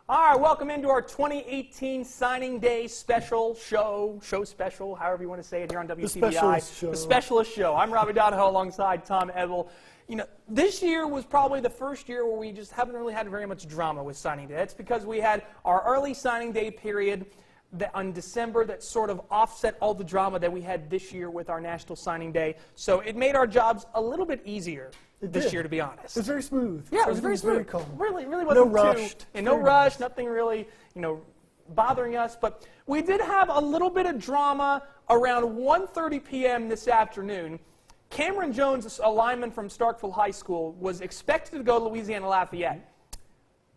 All right, welcome into our 2018 Signing Day special show special, however you want to say it here on WCBI. The Specialist Show. I'm Robbie Donahoe alongside Tom Edel. You know, this year was probably the first year where we just haven't really had very much drama with signing day. That's because we had our early signing day period on December that sort of offset all the drama that we had this year with our National Signing Day. So it made our jobs a little bit easier this year, to be honest. It was very smooth. Yeah, it was very smooth. Very calm. Really wasn't rushed. No rush, nothing really, bothering us. But we did have a little bit of drama around 1:30 p.m. this afternoon. Cameron Jones, a lineman from Starkville High School, was expected to go to Louisiana Lafayette.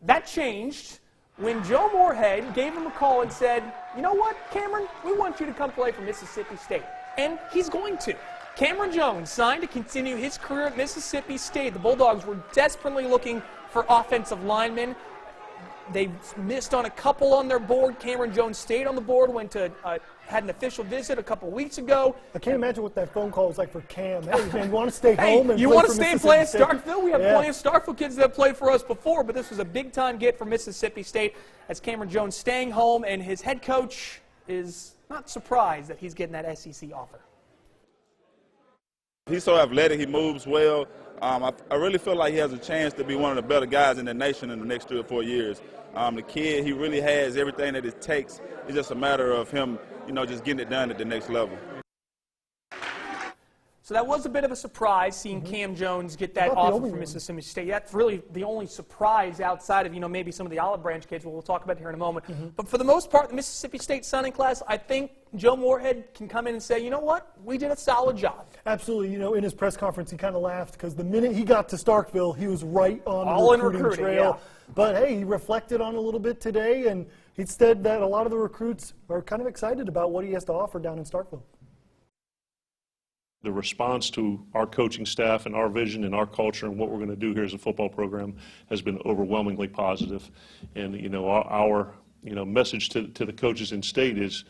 That changed when Joe Moorhead gave him a call and said, you know what, Cameron, we want you to come play for Mississippi State. And he's going to. Cameron Jones signed to continue his career at Mississippi State. The Bulldogs were desperately looking for offensive linemen. They missed on a couple on their board. Cameron Jones stayed on the board, had an official visit a couple weeks ago. I can't imagine what that phone call was like for Cam. Hey, man, you want to stay home and you play want for to stay and Mississippi play at State? Starkville? We have plenty of Starkville kids that have played for us before, but this was a big-time get for Mississippi State as Cameron Jones staying home, and his head coach is not surprised that he's getting that SEC offer. He's so athletic, he moves well. I really feel like he has a chance to be one of the better guys in the nation in the next 3 or 4 years. The kid, he really has everything that it takes. It's just a matter of him, just getting it done at the next level. So that was a bit of a surprise, seeing Cam Jones get that offer from Mississippi State. That's really the only surprise outside of, maybe some of the Olive Branch kids, we'll talk about here in a moment. But for the most part, the Mississippi State signing class, I think Joe Moorhead can come in and say, you know what, we did a solid job. Absolutely. in his press conference, he kind of laughed because the minute he got to Starkville, he was right on the recruiting trail. Yeah. But, hey, he reflected on it a little bit today, and he said that a lot of the recruits are kind of excited about what he has to offer down in Starkville. The response to our coaching staff and our vision and our culture and what we're going to do here as a football program has been overwhelmingly positive. And our message to the coaches in state is,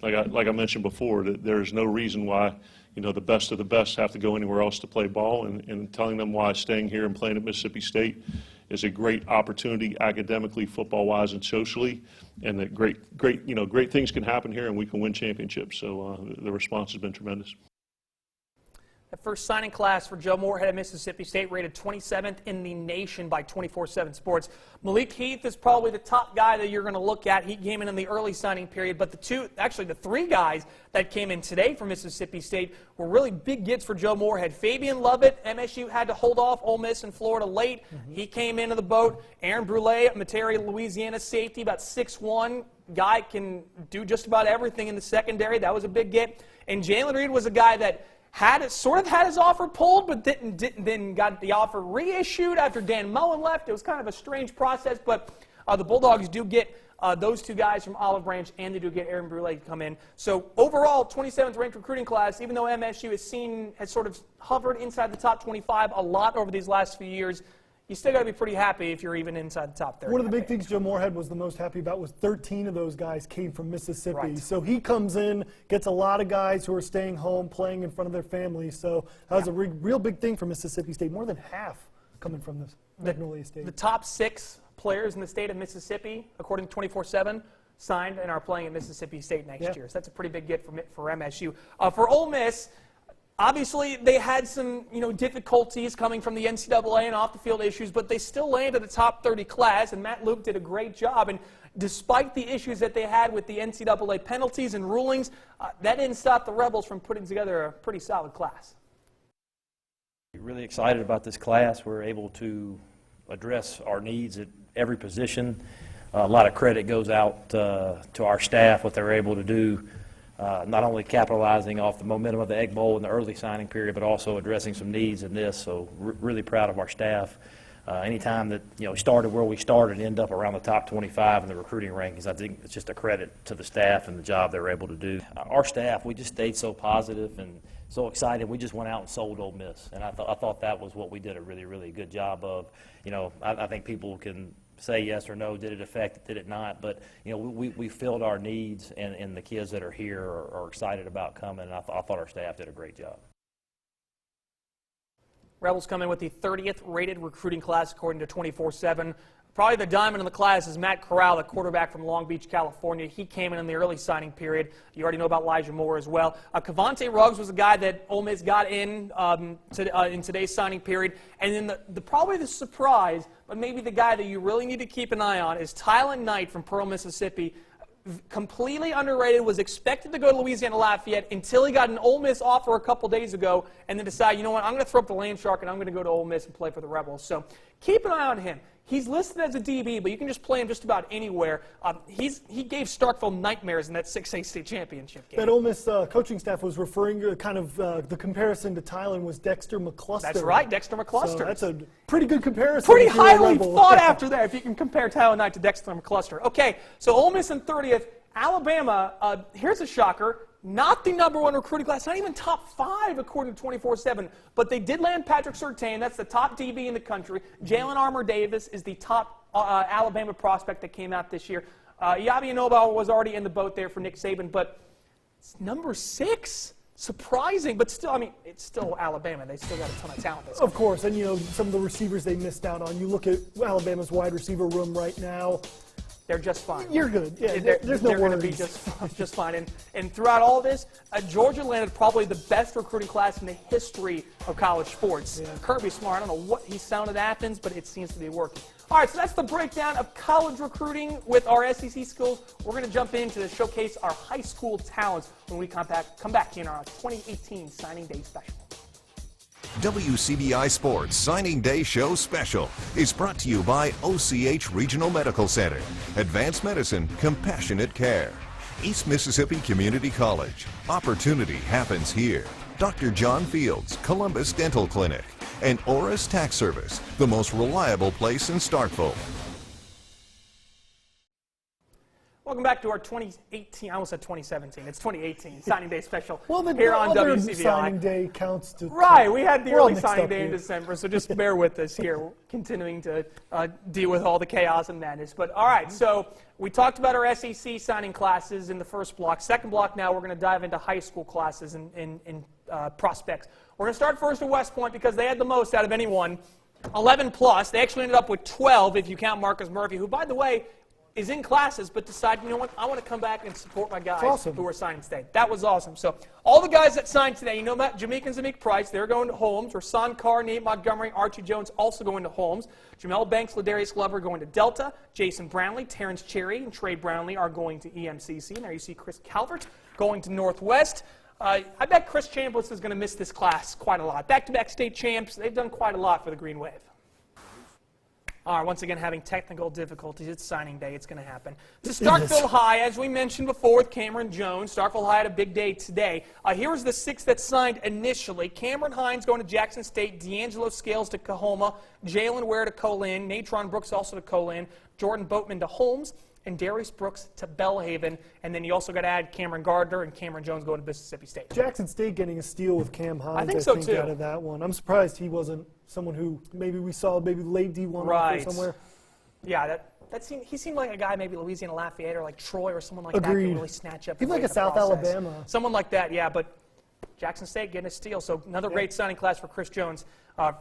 like I mentioned before, that there is no reason why the best of the best have to go anywhere else to play ball, and telling them why staying here and playing at Mississippi State is a great opportunity academically, football-wise, and socially, and that great things can happen here and we can win championships. So the response has been tremendous. The first signing class for Joe Moorhead at Mississippi State, rated 27th in the nation by 24/7 Sports. Malik Heath is probably the top guy that you're going to look at. He came in the early signing period, but the three guys that came in today for Mississippi State were really big gets for Joe Moorhead. Fabian Lovett, MSU had to hold off Ole Miss and Florida late. He came into the boat. Aaron Brule, Metairie, Louisiana safety, about 6'1", guy can do just about everything in the secondary. That was a big get. And Jalen Reed was a guy that had his offer pulled, but then got the offer reissued after Dan Mullen left. It was kind of a strange process, but the Bulldogs do get those two guys from Olive Branch, and they do get Aaron Brule to come in. So overall, 27th ranked recruiting class, even though MSU has sort of hovered inside the top 25 a lot over these last few years, you still got to be pretty happy if you're even inside the top 30. One of the big things Joe Moorhead was the most happy about was 13 of those guys came from Mississippi. Right. So he comes in, gets a lot of guys who are staying home, playing in front of their families. So that was a real big thing for Mississippi State. More than half coming from this Magnolia State. The top 6 players in the state of Mississippi, according to 24/7, signed and are playing at Mississippi State next year. So that's a pretty big get for MSU. For Ole Miss, obviously, they had some difficulties coming from the NCAA and off-the-field issues, but they still landed a top 30 class, and Matt Luke did a great job. And despite the issues that they had with the NCAA penalties and rulings, that didn't stop the Rebels from putting together a pretty solid class. Really excited about this class. We're able to address our needs at every position. A lot of credit goes out to our staff, what they're able to do. Not only capitalizing off the momentum of the Egg Bowl in the early signing period, but also addressing some needs in this. So really proud of our staff. Anytime that started where we started and end up around the top 25 in the recruiting rankings, I think it's just a credit to the staff and the job they were able to do. Our staff, we just stayed so positive and so excited. We just went out and sold Ole Miss, and I thought that was what we did a really, really good job of. I think people can say yes or no, did it affect it, did it not, but we filled our needs, and the kids that are here are excited about coming, and I thought our staff did a great job. Rebels come in with the 30th rated recruiting class according to 24/7. Probably the diamond in the class is Matt Corral, the quarterback from Long Beach, California. He came in the early signing period. You already know about Elijah Moore as well. Cavante Ruggs was a guy that Ole Miss got in today's signing period. And then probably the surprise, but maybe the guy that you really need to keep an eye on is Tylen Knight from Pearl, Mississippi. Completely underrated, was expected to go to Louisiana Lafayette until he got an Ole Miss offer a couple days ago and then decided, you know what, I'm going to throw up the land shark and I'm going to go to Ole Miss and play for the Rebels. So keep an eye on him. He's listed as a DB, but you can just play him just about anywhere. He gave Starkville nightmares in that 6A state championship game. That Ole Miss coaching staff was referring to kind of the comparison to Tylen was Dexter McCluster. That's right, Dexter McCluster. So that's a pretty good comparison. Pretty highly thought after that if you can compare Tylen Knight to Dexter McCluster. Okay, so Ole Miss in 30th. Alabama, here's a shocker. Not the #1 recruiting class, not even top 5 according to 24/7. But they did land Patrick Surtain. That's the top DB in the country. Jalen Armour Davis is the top Alabama prospect that came out this year. Yabi Anobal was already in the boat there for Nick Saban, but it's number 6. Surprising, but still, I mean, it's still Alabama. They still got a ton of talent. Of course, and you know, some of the receivers they missed out on. You look at Alabama's wide receiver room right now. They're just fine. You're good. Yeah, there's no They're going to be just fine. And throughout all this, Georgia landed probably the best recruiting class in the history of college sports. Yeah. Kirby Smart, I don't know what he sounded at Athens, but it seems to be working. All right, so that's the breakdown of college recruiting with our SEC schools. We're going to jump into to showcase our high school talents when we come back in our 2018 Signing Day Special. WCBI Sports Signing Day Show Special is brought to you by OCH Regional Medical Center, Advanced Medicine, Compassionate Care, East Mississippi Community College, Opportunity Happens Here, Dr. John Fields, Columbus Dental Clinic, and Oris Tax Service, the most reliable place in Starkville. Welcome back to our 2018, I almost said 2017, it's 2018 Signing Day Special well, here on other WCBI. Signing Day counts to Right, we had the early signing day here in December, so just bear with us here. We're continuing to deal with all the chaos and madness. But all right, so we talked about our SEC signing classes in the first block. Second block now, we're going to dive into high school classes and prospects. We're going to start first at West Point because they had the most out of anyone, 11 plus. They actually ended up with 12 if you count Marcus Murphy, who, by the way, is in classes, but decided, you know what, I want to come back and support my guys who are signing today. That was awesome. So all the guys that signed today, you know about Jameek and Zameek Price, they're going to Holmes. Rasan Carr, Nate Montgomery, Archie Jones also going to Holmes. Jamel Banks, Ladarius Glover going to Delta. Jason Brownlee, Terrence Cherry, and Trey Brownlee are going to EMCC. And there you see Chris Calvert going to Northwest. I bet Chris Chambliss is going to miss this class quite a lot. Back-to-back state champs. They've done quite a lot for the Green Wave. All right, once again, having technical difficulties. It's signing day. It's going to happen. To Starkville High, as we mentioned before with Cameron Jones, Starkville High had a big day today. Here's the 6 that signed initially. Cameron Hines going to Jackson State, D'Angelo Scales to Coahoma, Jalen Ware to Colin, Natron Brooks also to Colin, Jordan Boatman to Holmes, and Darius Brooks to Belhaven. And then you also got to add Cameron Gardner and Cameron Jones going to Mississippi State. Jackson State getting a steal with Cam Hines, I think so too. Out of that one. I'm surprised he wasn't someone who maybe we saw maybe late D1 right. or somewhere. Yeah, he seemed like a guy maybe Louisiana Lafayette or like Troy or someone like Agreed. that could really snatch up. He's like a South process. Alabama. Someone like that, yeah, but Jackson State getting a steal. So another great signing class for Chris Jones,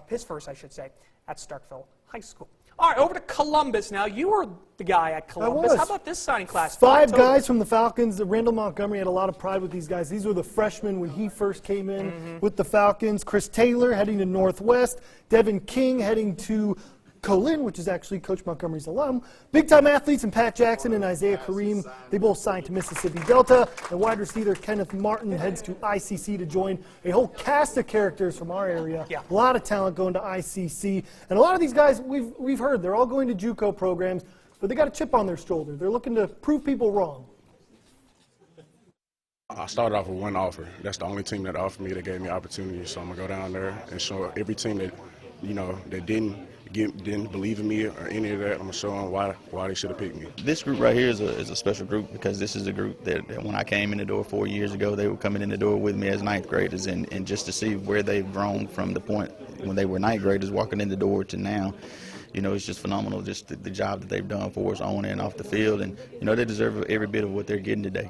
his first, I should say, at Starkville High School. All right, over to Columbus now. You were the guy at Columbus. How about this signing class? 5 guys from the Falcons. Randall Montgomery had a lot of pride with these guys. These were the freshmen when he first came in with the Falcons. Chris Taylor heading to Northwest. Devin King heading to Colin, which is actually Coach Montgomery's alum. Big-time athletes and Pat Jackson and Isaiah Kareem, they both signed to Mississippi Delta. And wide receiver Kenneth Martin heads to ICC to join a whole cast of characters from our area. Yeah. A lot of talent going to ICC. And a lot of these guys, we've heard, they're all going to JUCO programs, but they got a chip on their shoulder. They're looking to prove people wrong. I started off with one offer. That's the only team that offered me, that gave me opportunity. So I'm going to go down there and show every team that, you know, that didn't believe in me or any of that. I'm going to show them why they should have picked me. This group right here is a special group because this is a group that when I came in the door 4 years ago, they were coming in the door with me as ninth graders, and just to see where they've grown from the point when they were ninth graders walking in the door to now, you know, it's just phenomenal, just the job that they've done for us on and off the field, and, you know, they deserve every bit of what they're getting today.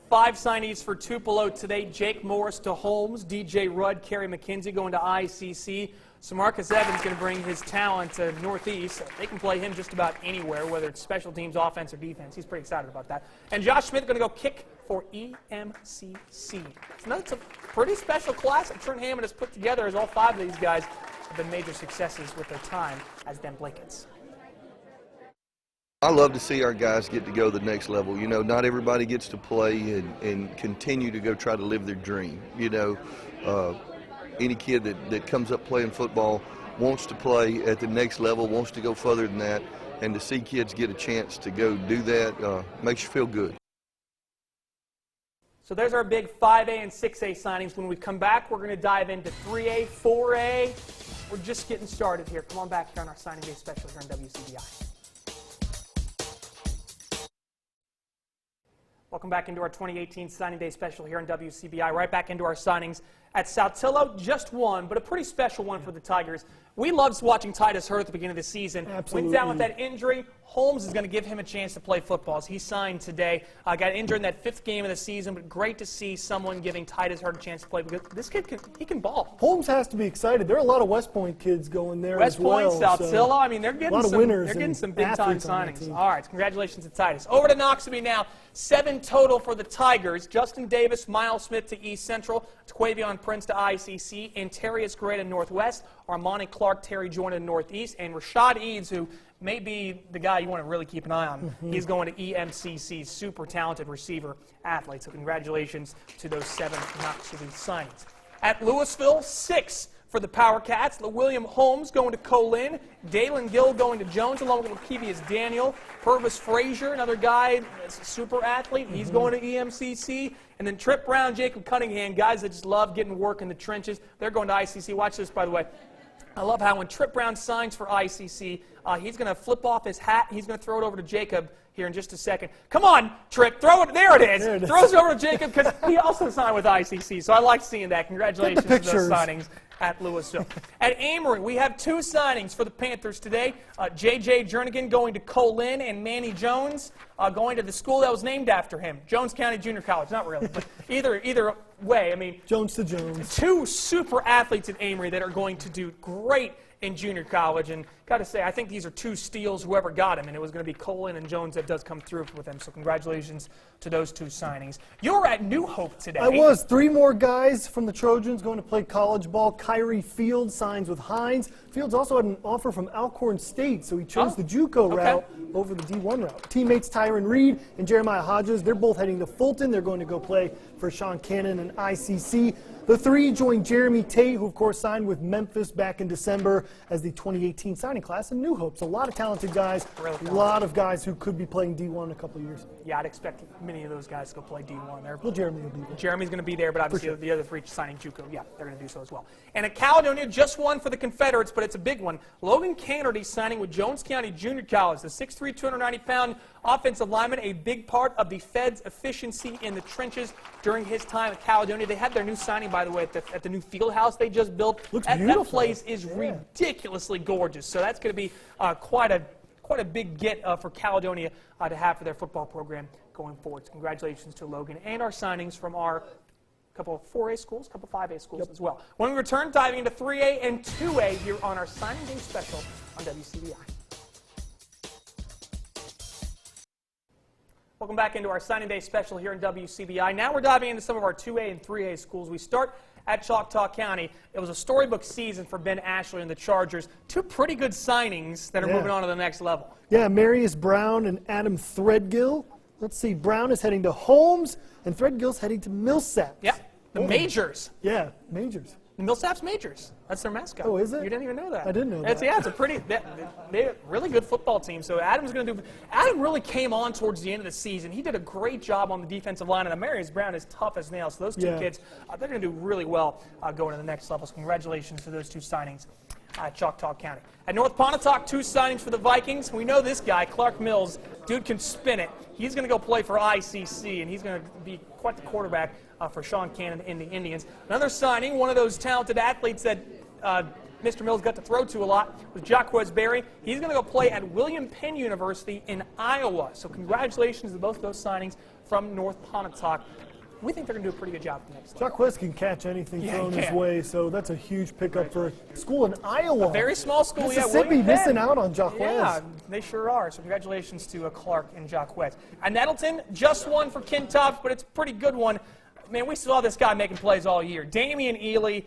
5 signees for Tupelo today. Jake Morris to Holmes, DJ Rudd, Kerry McKenzie going to ICC. So Marcus Evans going to bring his talent to Northeast. They can play him just about anywhere, whether it's special teams, offense, or defense. He's pretty excited about that. And Josh Smith going to go kick for EMCC. So that's a pretty special class that Trent Hammond has put together, as all 5 of these guys have been major successes with their time as Den Blankets. I love to see our guys get to go to the next level. You know, not everybody gets to play and continue to go try to live their dream. You know, any kid that comes up playing football wants to play at the next level, wants to go further than that, and to see kids get a chance to go do that makes you feel good. So there's our big 5A and 6A signings. When we come back, we're going to dive into 3A, 4A. We're just getting started here. Come on back here on our signing day special here on WCBI. Welcome back into our 2018 Signing Day special here on WCBI. Right back into our signings at Saltillo. Just one, but a pretty special one for the Tigers. We loved watching Titus Hurd at the beginning of the season. Absolutely. Went down with that injury. Holmes is going to give him a chance to play football as he signed today. Got injured in that 5th game of the season, but great to see someone giving Titus Hurd a chance to play because this kid can ball. Holmes has to be excited. There are a lot of West Point kids going there West as well. Point, Saltillo. I mean, they're getting a lot of winners. They're getting some big-time athletes on that signings. team. All right, congratulations to Titus. Over to Noxubee now. 7 total for the Tigers. Justin Davis, Miles Smith to East Central, Taquavion Prince to ICC, Antarius Gray to Northwest, Armani Clark, Terry Joyner to Northeast, and Rashad Eads, who may be the guy you want to really keep an eye on. He's going to EMCC, super talented receiver athlete. So congratulations to those 7 Noxubee signings. At Louisville, 6 for the Power Cats. William Holmes going to Colin. Dalen Gill going to Jones, along with Lakevius Daniel. Purvis Frazier, another guy that's a super athlete. He's going to EMCC. And then Trip Brown, Jacob Cunningham, guys that just love getting work in the trenches. They're going to ICC. Watch this, by the way. I love how when Trip Brown signs for ICC, he's going to flip off his hat. He's going to throw it over to Jacob here in just a second. Come on, Trip, throw it. There it is. There it is. Throws it over to Jacob because he also signed with ICC. So I like seeing that. Congratulations to those pictures. signings at Louisville. At Amory, we have 2 signings for the Panthers today. J.J. Jernigan going to Colin, and Manny Jones going to the school that was named after him, Jones County Junior College. Not really, but either way, I mean, Jones to Jones. 2 super athletes at Amory that are going to do great in junior college, and got to say, I think these are 2 steals, whoever got him, and it was going to be Colin and Jones that does come through with them, so congratulations to those 2 signings. You were at New Hope today. I was. 3 more guys from the Trojans going to play college ball. Kyrie Fields signs with Hines. Fields also had an offer from Alcorn State, so he chose the JUCO route over the D1 route. Teammates Tyron Reed and Jeremiah Hodges, they're both heading to Fulton. They're going to go play for Sean Cannon and ICC. The 3 joined Jeremy Tate, who of course signed with Memphis back in December as the 2018 signing class in New Hope. So a lot of talented guys, a lot of guys who could be playing D1 in a couple of years. Yeah, I'd expect many of those guys to go play D1 there. Well, Jeremy will be there. Jeremy's going to be there, but obviously the other 3 signing JUCO, yeah, they're going to do so as well. And at Caledonia, just one for the Confederates, but it's a big one. Logan Cannerty signing with Jones County Junior College. The 6'3", 290-pound offensive lineman, a big part of the Fed's efficiency in the trenches during his time at Caledonia. They had their new signing, by the way, at the new field house they just built. Looks that beautiful. place is ridiculously gorgeous. So that's going to be quite a big get for Caledonia to have for their football program going forward. So congratulations to Logan and our signings from our couple of 4A schools, couple of 5A schools as well. When we return, diving into 3A and 2A here on our Signing Day special on WCBI. Welcome back into our Signing Day special here in WCBI. Now we're diving into some of our 2A and 3A schools. We start at Choctaw County. It was a storybook season for Ben Ashley and the Chargers. 2 pretty good signings that are moving on to the next level. Yeah, Marius Brown and Adam Threadgill. Let's see, Brown is heading to Holmes, and Threadgill's heading to Millsap. Yeah, the Majors. Yeah, Majors. The Millsaps Majors. That's their mascot. Oh, is it? You didn't even know that. I didn't know that. Yeah, it's a pretty, they're a really good football team. So Adam really came on towards the end of the season. He did a great job on the defensive line, and Marius Brown is tough as nails. So those 2 kids, they're going to do really well going to the next level. So congratulations to those 2 signings at Choctaw County. At North Pontotoc, 2 signings for the Vikings. We know this guy, Clark Mills. Dude can spin it. He's going to go play for ICC, and he's going to be quite the quarterback for Sean Cannon in the Indians. Another signing, one of those talented athletes that Mr. Mills got to throw to a lot, was Jacquez Berry. He's going to go play at William Penn University in Iowa. So congratulations to both those signings from North Pontotoc. we think they're going to do a pretty good job at the next level. Jacques can catch anything thrown his way, so that's a huge pickup for a school in Iowa. A very small school, Mississippi missing out on Jacques. Yeah, they sure are. So congratulations to Clark and Jacques. And Nettleton, just one for Kintops, but it's a pretty good one. Man, we saw this guy making plays all year. Damian Ely,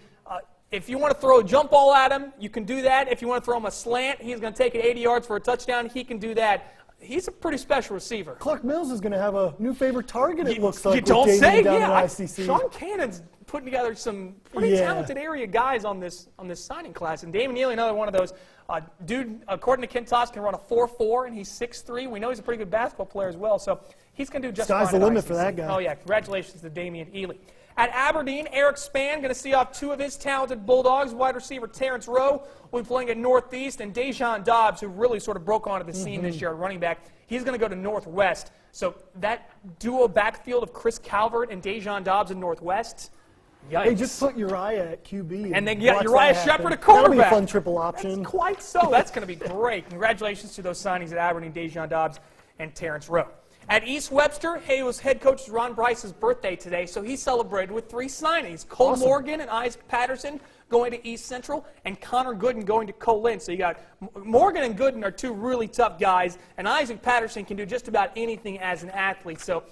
if you want to throw a jump ball at him, you can do that. If you want to throw him a slant, he's going to take it 80 yards for a touchdown. He can do that. He's a pretty special receiver. Clark Mills is going to have a new favorite target, it looks like. You don't say, down yeah. at ICC. Sean Cannon's putting together some pretty talented area guys on this signing class. And Damian Ely, another one of those. Dude, according to Kintops, can run a 4.4, and he's 6'3". We know he's a pretty good basketball player as well, so he's going to do just fine. Sky's the limit for that guy. Oh, yeah. Congratulations to Damian Ely. At Aberdeen, Eric Spann going to see off two of his talented Bulldogs. Wide receiver Terrence Rowe will be playing at Northeast, and Dejon Dobbs, who really sort of broke onto the scene this year at running back, he's going to go to Northwest. So that duo backfield of Chris Calvert and Dejon Dobbs in Northwest, yikes. Hey, just put Uriah at QB. And then get Uriah Shepherd at quarterback. That'll be a fun triple option. That's quite so. That's going to be great. Congratulations to those signings at Aberdeen, Dejon Dobbs and Terrence Rowe. At East Webster, it was head coach Ron Bryce's birthday today, so he celebrated with 3 signings. Cole Morgan and Isaac Patterson going to East Central, and Connor Gooden going to Colin. So you got Morgan and Gooden are 2 really tough guys, and Isaac Patterson can do just about anything as an athlete. So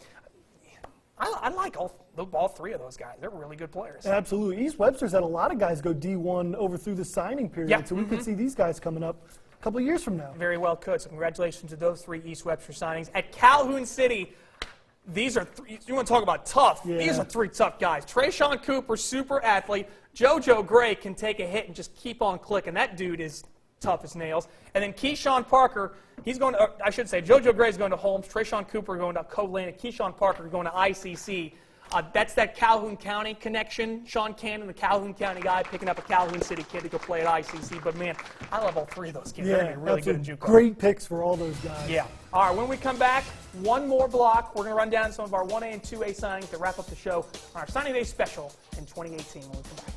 I like all 3 of those guys. They're really good players. Absolutely. East Webster's had a lot of guys go D1 over through the signing period, so we could see these guys coming up a couple of years from now. Very well could. So congratulations to those 3 East Webster signings. At Calhoun City, these are you want to talk about tough. Yeah. These are 3 tough guys. Trayshawn Cooper, super athlete. JoJo Gray can take a hit and just keep on clicking. That dude is tough as nails. And then Keyshawn Parker, he's going to, I should say, JoJo Gray is going to Holmes, Trayshawn Cooper going to Colin, and Keyshawn Parker going to ICC. That's that Calhoun County connection. Sean Cannon, the Calhoun County guy, picking up a Calhoun City kid to go play at ICC. But, man, I love all 3 of those kids. They're going to be really good in JUCO. Great picks for all those guys. Yeah. All right, when we come back, one more block. We're going to run down some of our 1A and 2A signings to wrap up the show on our Signing Day special in 2018 when we come back.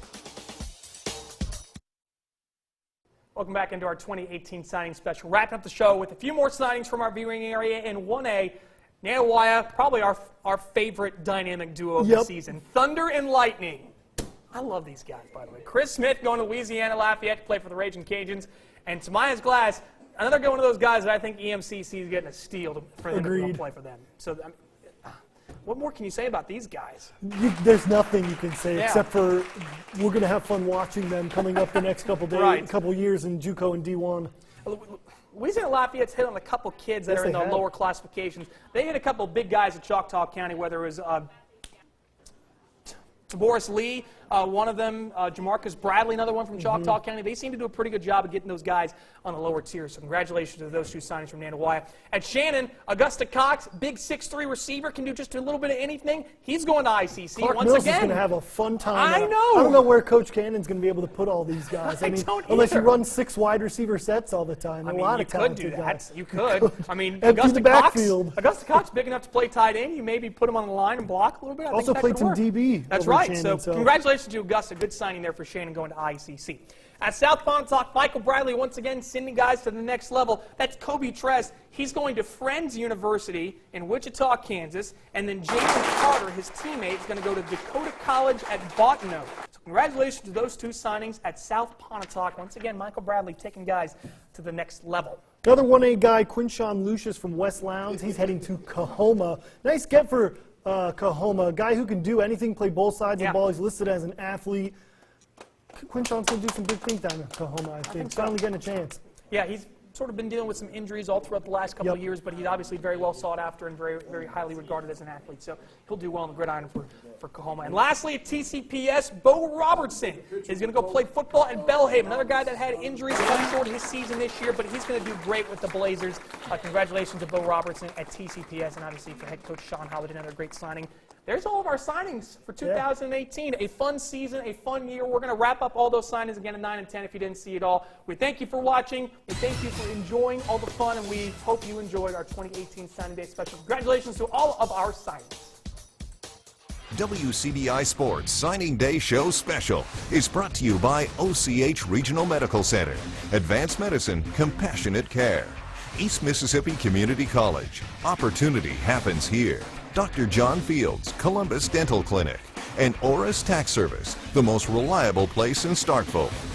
Welcome back into our 2018 signing special. Wrapping up the show with a few more signings from our viewing area in 1A. Nanawaya, probably our favorite dynamic duo of the season. Thunder and Lightning. I love these guys, by the way. Chris Smith going to Louisiana Lafayette to play for the Raging Cajuns. And Tomias Glass, another one of those guys that I think EMCC is getting a steal for them to play for them. So, what more can you say about these guys? There's nothing you can say except for we're going to have fun watching them coming up the next couple days, couple years in JUCO and D1. Louisiana Lafayette's hit on a couple kids that are in the lower classifications. They hit a couple big guys at Choctaw County, whether it was Boris Lee, one of them, Jamarcus Bradley, another one from Choctaw County. They seem to do a pretty good job of getting those guys on the lower tier. So congratulations to those 2 signings from Nanawaya. At Shannon, Augusta Cox, big 6'3" receiver, can do just a little bit of anything. He's going to ICC Clark once Mills again. is going to have a fun time. I know. I don't know where Coach Cannon's going to be able to put all these guys. I mean, unless you run 6 wide receiver sets all the time. I mean, a lot you of could do that. guys. You could. I mean, Augusta Cox big enough to play tight end. You maybe put him on the line and block a little bit. I also think that played could some work. DB. That's right. So congratulations to Augusta. Good signing there for Shannon going to ICC. At South Pontotoc, Michael Bradley once again sending guys to the next level. That's Kobe Tress. He's going to Friends University in Wichita, Kansas. And then Jason Carter, his teammate, is going to go to Dakota College at Bottineau. So congratulations to those 2 signings at South Pontotoc. Once again, Michael Bradley taking guys to the next level. Another 1A guy, Quinshawn Lucius from West Lowndes. He's heading to Coahoma. Nice get for Coahoma. A guy who can do anything, play both sides of the ball. He's listed as an athlete. Quinshawn's going to do some big things down in Coahoma, I think. Finally getting a chance. Yeah, he's sort of been dealing with some injuries all throughout the last couple of years, but he's obviously very well sought after and very, very highly regarded as an athlete. So he'll do well on the gridiron for Coahoma. And lastly, at TCPS, Bo Robertson is going to go play football at Belhaven. Another guy that had injuries cut short his season this year, but he's going to do great with the Blazers. Congratulations to Bo Robertson at TCPS, and obviously for head coach Sean Holiday, another great signing. There's all of our signings for 2018. A fun season, a fun year. We're going to wrap up all those signings again at 9 and 10 if you didn't see it all. We thank you for watching. We thank you for enjoying all the fun, and we hope you enjoyed our 2018 Signing Day special. Congratulations to all of our signings. WCBI Sports Signing Day Show Special is brought to you by OCH Regional Medical Center. Advanced medicine, compassionate care. East Mississippi Community College. Opportunity happens here. Dr. John Fields, Columbus Dental Clinic, and Oris Tax Service, the most reliable place in Starkville.